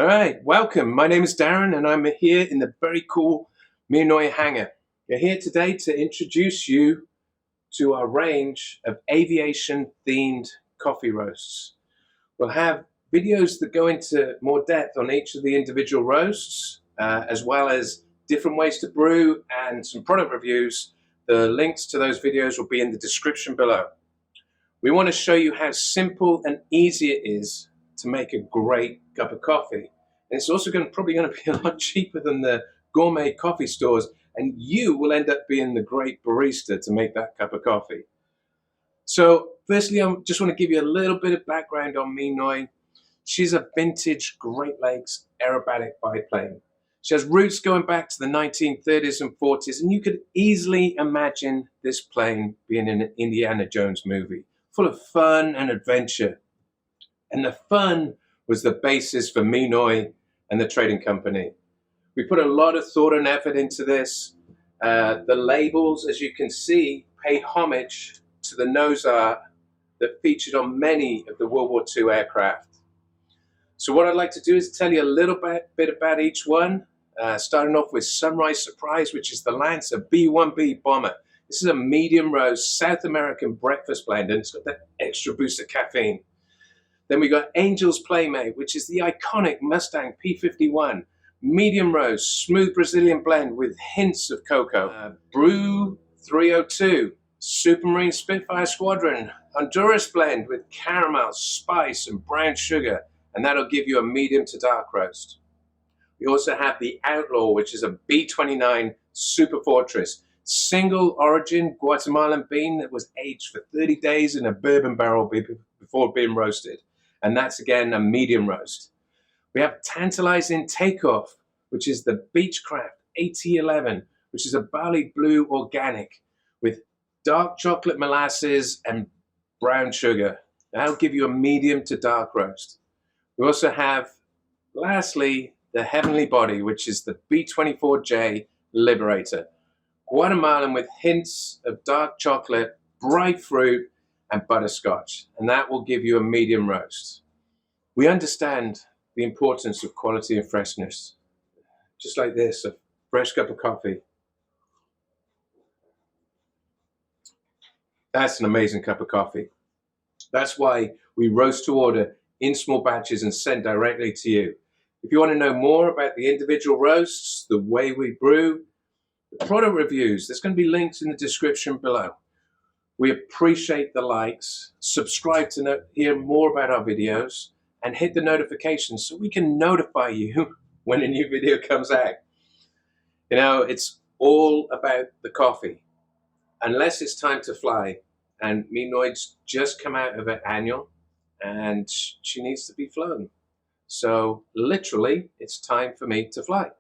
All right, welcome. My name is Darren and I'm here in the very cool Myanoi hangar. We're here today to introduce you to our range of aviation themed coffee roasts. We'll have videos that go into more depth on each of the individual roasts, as well as different ways to brew and some product reviews. The links to those videos will be in the description below. We want to show you how simple and easy it is to make a great cup of coffee. And it's also probably going to be a lot cheaper than the gourmet coffee stores, and you will end up being the great barista to make that cup of coffee. So firstly, I just want to give you a little bit of background on Myanoi. She's a vintage Great Lakes aerobatic biplane. She has roots going back to the 1930s and 40s, and you could easily imagine this plane being in an Indiana Jones movie, full of fun and adventure. And the fun was the basis for Myanoi and the trading company. We put a lot of thought and effort into this. The labels, as you can see, pay homage to the nose art that featured on many of the World War II aircraft. So what I'd like to do is tell you a little bit about each one, starting off with Sunrise Surprise, which is the Lancer B1B Bomber. This is a medium roast South American breakfast blend, and it's got that extra boost of caffeine. Then we got Angel's Playmate, which is the iconic Mustang P51. Medium roast, smooth Brazilian blend with hints of cocoa. Brew 302, Supermarine Spitfire Squadron, Honduras blend with caramel, spice, and brown sugar, and that'll give you a medium to dark roast. We also have the Outlaw, which is a B29 Super Fortress, single origin Guatemalan bean that was aged for 30 days in a bourbon barrel before being roasted. And that's again a medium roast. We have Tantalizing Takeoff, which is the Beechcraft AT-11, which is a Bali Blu organic with dark chocolate molasses and brown sugar. That'll give you a medium to dark roast. We also have, lastly, the Heavenly Body, which is the B24J Liberator. Guatemalan with hints of dark chocolate, bright fruit, and butterscotch, and that will give you a medium roast. We understand the importance of quality and freshness, just like this, a fresh cup of coffee. That's an amazing cup of coffee. That's why we roast to order in small batches and send directly to you. If you want to know more about the individual roasts, the way we brew, the product reviews, there's going to be links in the description below. We appreciate the likes. Subscribe to hear more about our videos and hit the notifications so we can notify you when a new video comes out. You know, it's all about the coffee. Unless it's time to fly, and Myanoi just come out of her annual and she needs to be flown. So literally, it's time for me to fly.